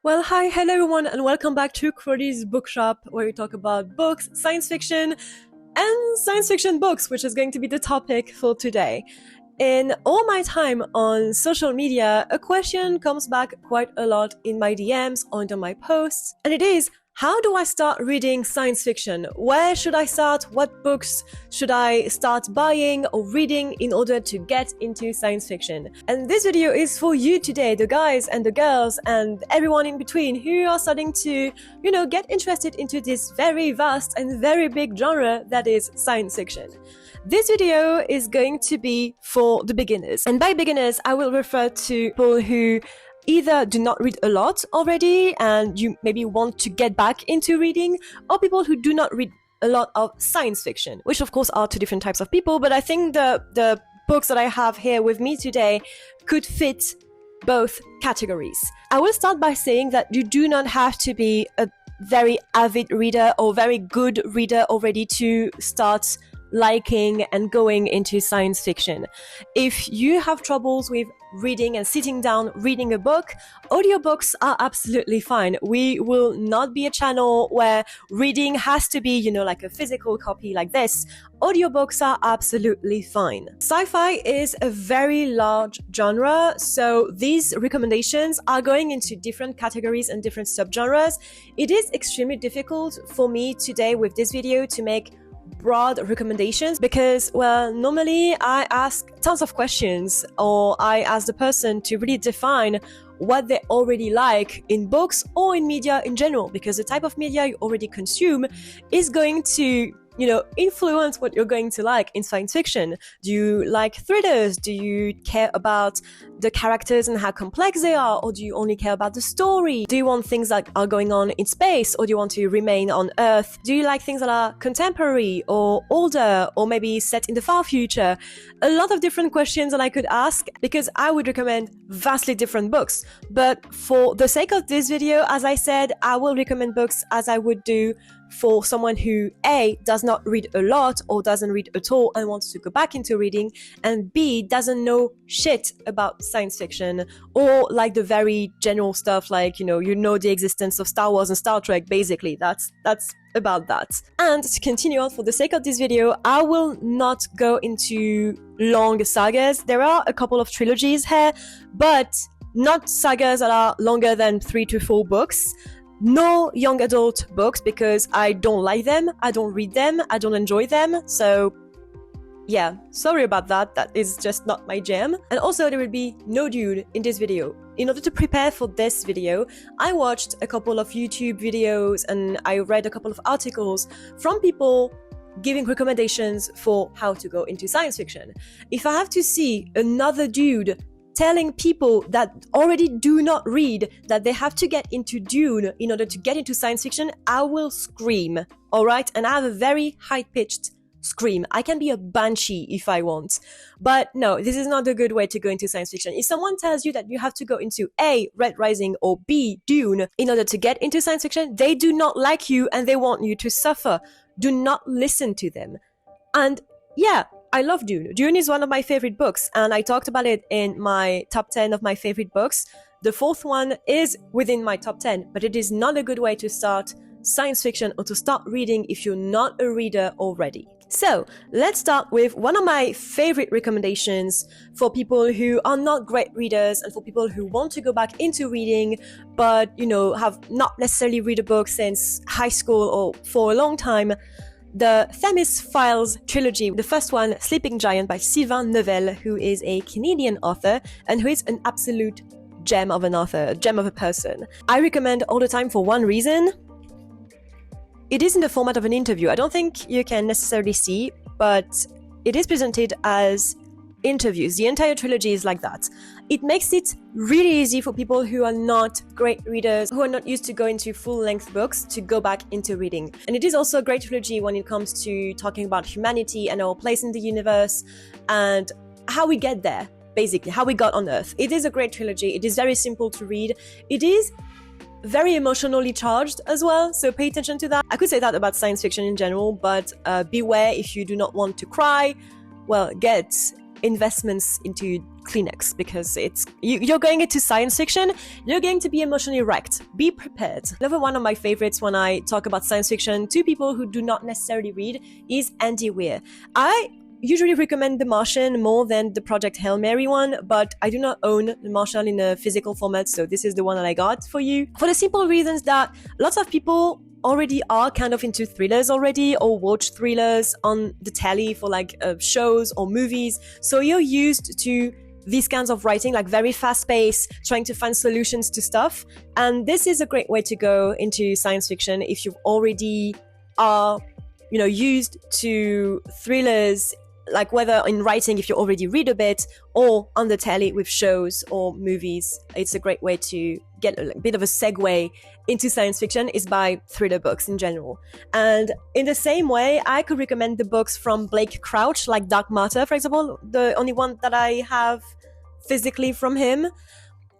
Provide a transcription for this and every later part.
Well, hi, hello everyone, and welcome back to Crowley's Bookshop, where we talk about books, science fiction, and science fiction books, which is going to be the topic for today. In all my time on social media, a question comes back quite a lot in my DMs, under my posts, and it is, how do I start reading science fiction? Where should I start? What books should I start buying or reading in order to get into science fiction? And this video is for you today, the guys and the girls and everyone in between who are starting to, get interested into this very vast and very big genre that is science fiction. This video is going to be for the beginners. And by beginners, I will refer to people who either do not read a lot already and you maybe want to get back into reading, or people who do not read a lot of science fiction, which of course are two different types of people, but I think the books that I have here with me today could fit both categories. I will start by saying that you do not have to be a very avid reader or very good reader already to start liking and going into science fiction. If you have troubles with reading and sitting down reading a book, audiobooks are absolutely fine. We will not be a channel where reading has to be, like a physical copy like this. Audiobooks are absolutely fine. Sci-fi is a very large genre, so these recommendations are going into different categories and different subgenres. It is extremely difficult for me today with this video to make broad recommendations because, normally I ask tons of questions, or I ask the person to really define what they already like in books or in media in general, because the type of media you already consume is going to influence what you're going to like in science fiction. Do you like thrillers? Do you care about the characters and how complex they are? Or do you only care about the story? Do you want things that are going on in space? Or do you want to remain on Earth? Do you like things that are contemporary or older or maybe set in the far future? A lot of different questions that I could ask, because I would recommend vastly different books. But for the sake of this video, as I said, I will recommend books as I would do for someone who A, does not read a lot or doesn't read at all and wants to go back into reading, and B, doesn't know shit about science fiction or like the very general stuff like, the existence of Star Wars and Star Trek, basically. That's about that. And to continue on, for the sake of this video, I will not go into long sagas. There are a couple of trilogies here, but not sagas that are longer than 3 to 4 books. No young adult books, because I don't like them, I don't read them, I don't enjoy them, so yeah, sorry about that, that is just not my jam. And also there will be no dude in this video. In order to prepare for this video, I watched a couple of YouTube videos and I read a couple of articles from people giving recommendations for how to go into science fiction. If I have to see another dude telling people that already do not read that they have to get into Dune in order to get into science fiction, I will scream, alright? And I have a very high-pitched scream. I can be a banshee if I want. But no, this is not a good way to go into science fiction. If someone tells you that you have to go into A, Red Rising, or B, Dune, in order to get into science fiction, they do not like you and they want you to suffer. Do not listen to them. And yeah, I love Dune. Dune is one of my favorite books, and I talked about it in my top 10 of my favorite books. The fourth one is within my top 10, but it is not a good way to start science fiction or to start reading if you're not a reader already. So let's start with one of my favorite recommendations for people who are not great readers and for people who want to go back into reading, but have not necessarily read a book since high school or for a long time. The Themis Files trilogy, the first one, Sleeping Giant by Sylvain Neuvel, who is a Canadian author and who is an absolute gem of an author, a gem of a person. I recommend all the time for one reason. It is in the format of an interview. I don't think you can necessarily see, but it is presented as interviews. The entire trilogy is like that. It makes it really easy for people who are not great readers, who are not used to going to full-length books, to go back into reading. And it is also a great trilogy when it comes to talking about humanity and our place in the universe and how we get there, basically, how we got on Earth. It is a great trilogy. It is very simple to read. It is very emotionally charged as well, so pay attention to that. I could say that about science fiction in general, but beware if you do not want to cry. Well, get investments into Kleenex, because you're going into science fiction, you're going to be emotionally wrecked. Be prepared. Another one of my favorites when I talk about science fiction to people who do not necessarily read is Andy Weir. I usually recommend The Martian more than the Project Hail Mary one, but I do not own The Martian in a physical format, so this is the one that I got for you. For the simple reasons that lots of people already are kind of into thrillers already, or watch thrillers on the telly for like shows or movies. So you're used to these kinds of writing, like very fast paced, trying to find solutions to stuff. And this is a great way to go into science fiction if you already are, used to thrillers, like whether in writing, if you already read a bit, or on the telly with shows or movies. It's a great way to get a bit of a segue into science fiction is by thriller books in general. And in the same way, I could recommend the books from Blake Crouch, like Dark Matter, for example, the only one that I have physically from him.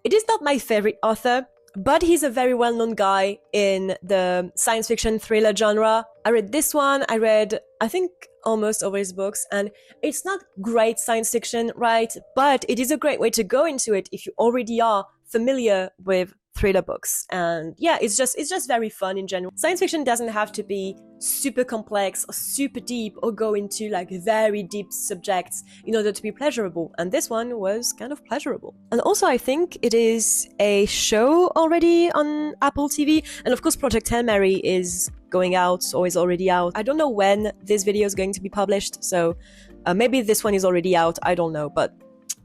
It is not my favorite author, but he's a very well-known guy in the science fiction thriller genre. I read this one, I think almost all his books, and it's not great science fiction, right? But it is a great way to go into it if you already are familiar with thriller books. And yeah, it's just very fun in general. Science fiction doesn't have to be super complex or super deep or go into like very deep subjects in order to be pleasurable. And this one was kind of pleasurable. And also I think it is a show already on Apple TV. And of course Project Hail Mary is going out or is already out. I don't know when this video is going to be published, so maybe this one is already out, I don't know, but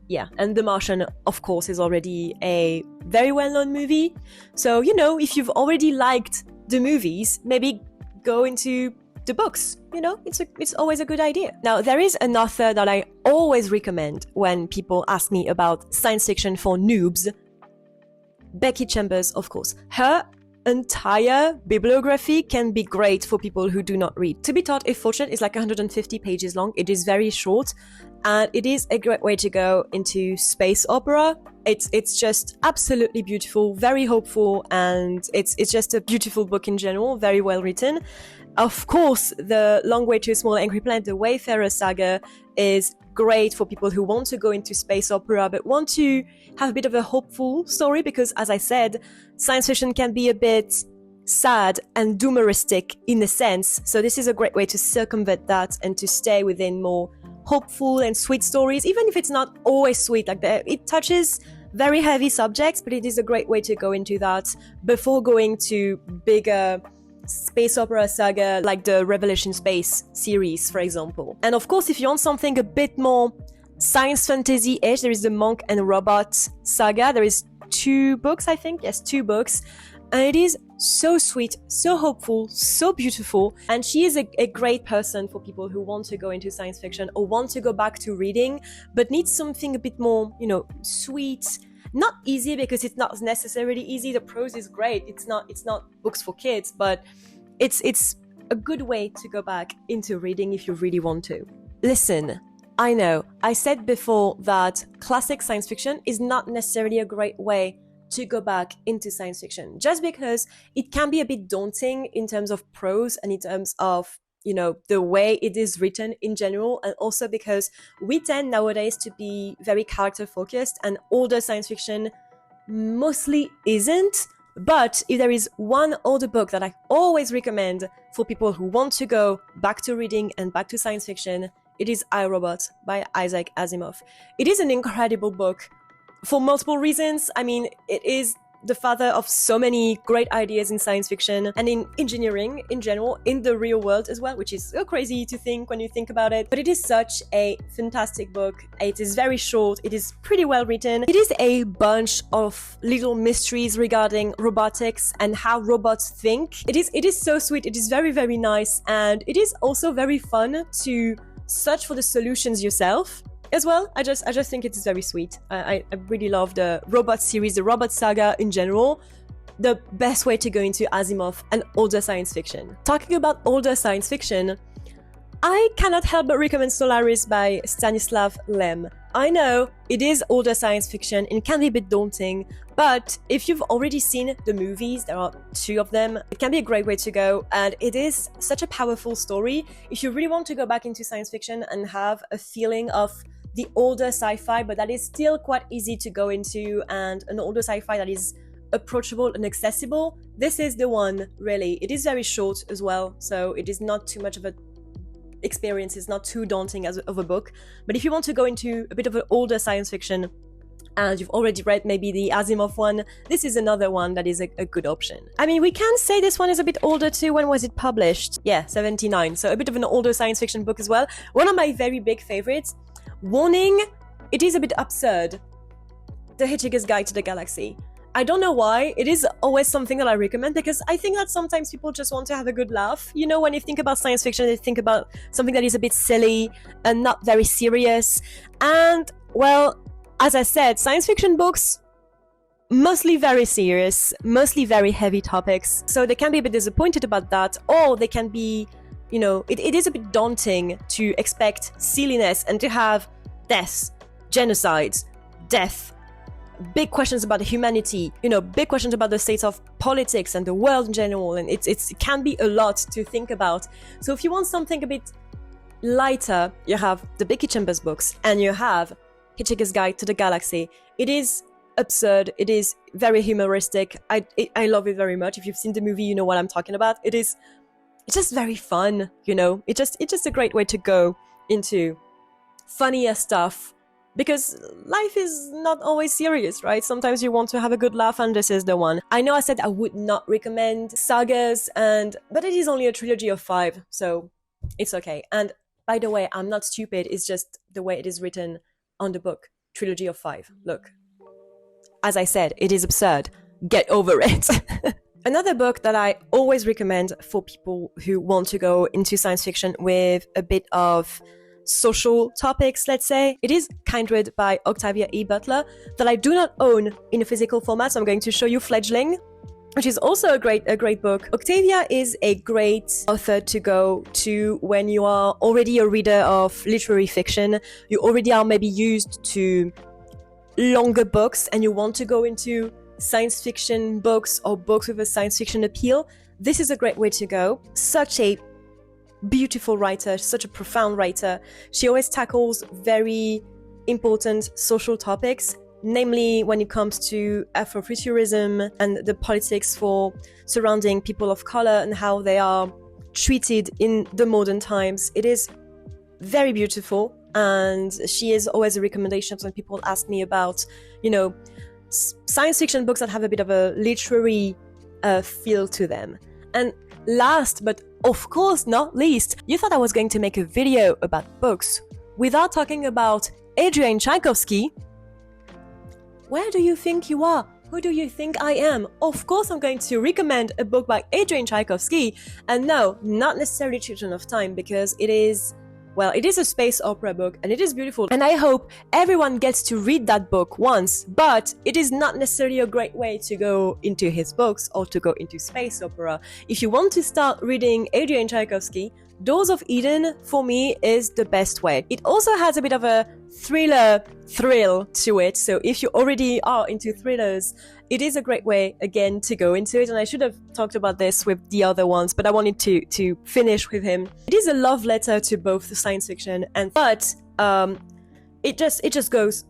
yeah. And The Martian, of course, is already a very well-known movie. So, if you've already liked the movies, maybe go into the books. It's always a good idea. Now, there is an author that I always recommend when people ask me about science fiction for noobs. Becky Chambers, of course. Her entire bibliography can be great for people who do not read. To Be Taught If Fortunate is like 150 pages long. It is very short, and it is a great way to go into space opera. It's just absolutely beautiful, very hopeful, and it's just a beautiful book in general, very well written. Of course, The Long Way to a Small Angry Planet, the Wayfarer saga, is great for people who want to go into space opera but want to have a bit of a hopeful story, because as I said, science fiction can be a bit sad and doomeristic in a sense. So this is a great way to circumvent that and to stay within more hopeful and sweet stories, even if it's not always sweet. Like it touches very heavy subjects, but it is a great way to go into that before going to bigger space opera saga like the Revelation Space series, for example. And of course, if you want something a bit more science fantasy-ish, there is the Monk and Robot saga. There is 2 books, I think. Yes, 2 books. And it is so sweet, so hopeful, so beautiful. And she is a great person for people who want to go into science fiction or want to go back to reading, but need something a bit more, sweet. Not easy, because it's not necessarily easy. The prose is great. It's not books for kids, but it's a good way to go back into reading if you really want to. Listen, I know I said before that classic science fiction is not necessarily a great way to go back into science fiction, just because it can be a bit daunting in terms of prose and in terms of the way it is written in general, and also because we tend nowadays to be very character focused, and older science fiction mostly isn't. But if there is one older book that I always recommend for people who want to go back to reading and back to science fiction, it is I, Robot by Isaac Asimov. It is an incredible book for multiple reasons. I mean, it is the father of so many great ideas in science fiction and in engineering in general, in the real world as well, which is so crazy to think when you think about it. But it is such a fantastic book. It is very short. It is pretty well written. It is a bunch of little mysteries regarding robotics and how robots think. It is so sweet. It is very, very nice. And it is also very fun to search for the solutions yourself as well. I just think it's very sweet. I really love the Robot series, the Robot saga in general. The best way to go into Asimov and older science fiction. Talking about older science fiction, I cannot help but recommend Solaris by Stanislav Lem. I know it is older science fiction and can be a bit daunting, but if you've already seen the movies, there are 2 of them, it can be a great way to go, and it is such a powerful story. If you really want to go back into science fiction and have a feeling of the older sci-fi, but that is still quite easy to go into, and an older sci-fi that is approachable and accessible, this is the one, really. It is very short as well, so it is not too much of a experience, it's not too daunting of a book. But if you want to go into a bit of an older science fiction and you've already read maybe the Asimov one, this is another one that is a good option. I mean, we can say this one is a bit older too. When was it published? Yeah, 79, so a bit of an older science fiction book as well. One of my very big favorites. Warning, it is a bit absurd. The Hitchhiker's Guide to the Galaxy. I don't know why, it is always something that I recommend, because I think that sometimes people just want to have a good laugh. You know, when you think about science fiction, you think about something that is a bit silly and not very serious. And, well, as I said, science fiction books, mostly very serious, mostly very heavy topics. So they can be a bit disappointed about that, or they can be, you know, it is a bit daunting to expect silliness and to have deaths, genocides, death, big questions about humanity, you know, big questions about the state of politics and the world in general, and it can be a lot to think about. So if you want something a bit lighter, you have the Becky Chambers books and you have Hitchhiker's Guide to the Galaxy. It is absurd, it is very humoristic. I love it very much. If you've seen the movie, you know what I'm talking about. It's just very fun, you know. It's just a great way to go into funnier stuff, because life is not always serious, right? Sometimes you want to have a good laugh, and this is the one. I know I said I would not recommend sagas, but it is only a trilogy of 5, so it's okay. And by the way, I'm not stupid, it's just the way it is written on the book. Trilogy of 5. Look. As I said, it is absurd. Get over it. Another book that I always recommend for people who want to go into science fiction with a bit of social topics, let's say. It is Kindred by Octavia E. Butler, that I do not own in a physical format, so I'm going to show you Fledgling, which is also a great book. Octavia is a great author to go to when you are already a reader of literary fiction. You already are maybe used to longer books and you want to go into science fiction books or books with a science fiction appeal. This is a great way to go. Such a beautiful writer, such a profound writer. She always tackles very important social topics, namely when it comes to Afrofuturism and the politics for surrounding people of color and how they are treated in the modern times. It is very beautiful, and she is always a recommendation when people ask me about, you know, science fiction books that have a bit of a literary feel to them. And last, but of course not least, you thought I was going to make a video about books without talking about Adrian Tchaikovsky. Where do you think you are? Who do you think I am? Of course I'm going to recommend a book by Adrian Tchaikovsky, and no, not necessarily Children of Time, because it is a space opera book and it is beautiful, and I hope everyone gets to read that book once, but it is not necessarily a great way to go into his books or to go into space opera. If you want to start reading Adrian Tchaikovsky, Doors of Eden, for me, is the best way. It also has a bit of a thriller thrill to it, so if you already are into thrillers, it is a great way, again, to go into it. And I should have talked about this with the other ones, but I wanted to finish with him. It is a love letter to both the science fiction and, but it just goes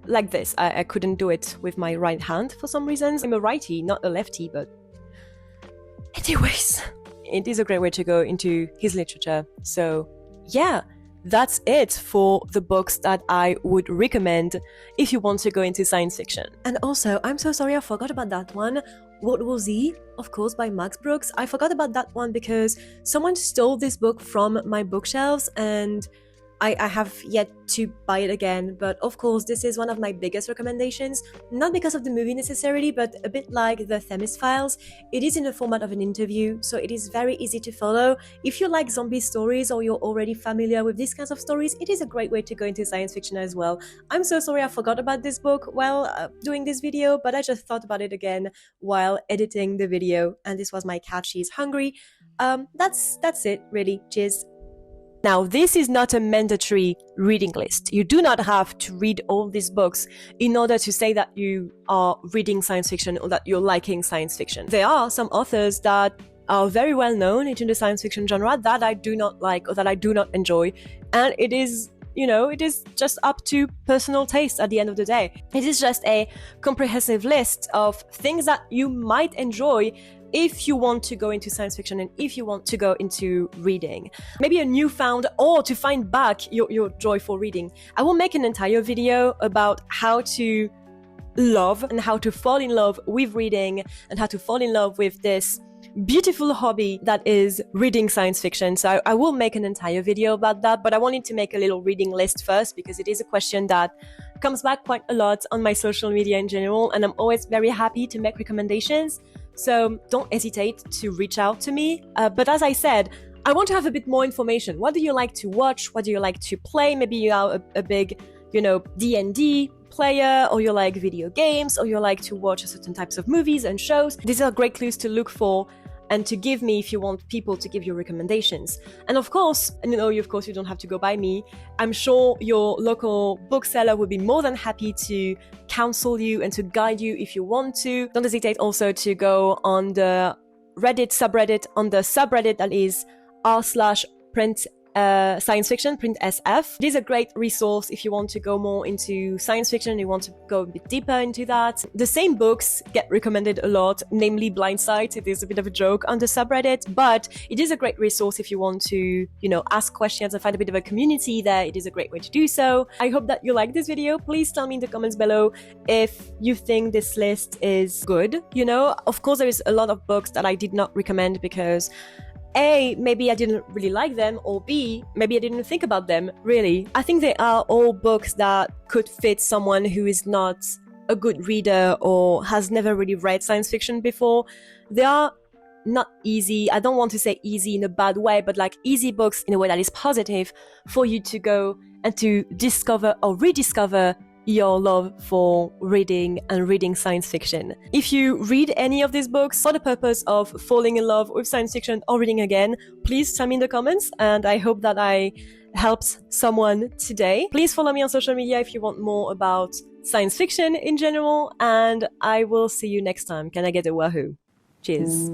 like this. I couldn't do it with my right hand for some reasons. I'm a righty, not a lefty, but anyways, it is a great way to go into his literature. So yeah, that's it for the books that I would recommend if you want to go into science fiction. And also, I'm so sorry I forgot about that one. What Was He? Of course, by Max Brooks. I forgot about that one because someone stole this book from my bookshelves and I have yet to buy it again, but of course this is one of my biggest recommendations, not because of the movie necessarily, but a bit like the Themis Files. It is in the format of an interview, so it is very easy to follow. If you like zombie stories or you're already familiar with these kinds of stories, it is a great way to go into science fiction as well. I'm so sorry I forgot about this book while doing this video, but I just thought about it again while editing the video, and this was my cat. She's hungry. That's it, really. Cheers. Now, this is not a mandatory reading list. You do not have to read all these books in order to say that you are reading science fiction or that you're liking science fiction. There are some authors that are very well known into the science fiction genre that I do not like or that I do not enjoy. And it is, you know, it is just up to personal taste at the end of the day. It is just a comprehensive list of things that you might enjoy if you want to go into science fiction and if you want to go into reading. Maybe a newfound, or to find back your joy for reading. I will make an entire video about how to love and how to fall in love with reading and how to fall in love with this beautiful hobby that is reading science fiction. So I will make an entire video about that, but I wanted to make a little reading list first because it is a question that comes back quite a lot on my social media in general, and I'm always very happy to make recommendations. So don't hesitate to reach out to me. But as I said, I want to have a bit more information. What do you like to watch? What do you like to play? Maybe you are a big, you know, D&D player, or you like video games, or you like to watch certain types of movies and shows. These are great clues to look for and to give me if you want people to give you recommendations. And of course, you don't have to go by me. I'm sure your local bookseller would be more than happy to counsel you and to guide you if you want to. Don't hesitate also to go on the Reddit subreddit that is r/print science fiction, print SF. It is a great resource if you want to go more into science fiction, you want to go a bit deeper into that. The same books get recommended a lot, namely Blind Sight. It is a bit of a joke on the subreddit, but it is a great resource if you want to, you know, ask questions and find a bit of a community there. It is a great way to do so. I hope that you like this video. Please tell me in the comments below if you think this list is good. You know, of course, there is a lot of books that I did not recommend because A, maybe I didn't really like them, or B, maybe I didn't think about them, really. I think they are all books that could fit someone who is not a good reader or has never really read science fiction before. They are not easy. I don't want to say easy in a bad way, but like easy books in a way that is positive for you to go and to discover or rediscover your love for reading and reading science fiction. If you read any of these books for the purpose of falling in love with science fiction or reading again, please tell me in the comments, and I hope that I helped someone today. Please follow me on social media if you want more about science fiction in general, and I will see you next time. Can I get a wahoo? Cheers.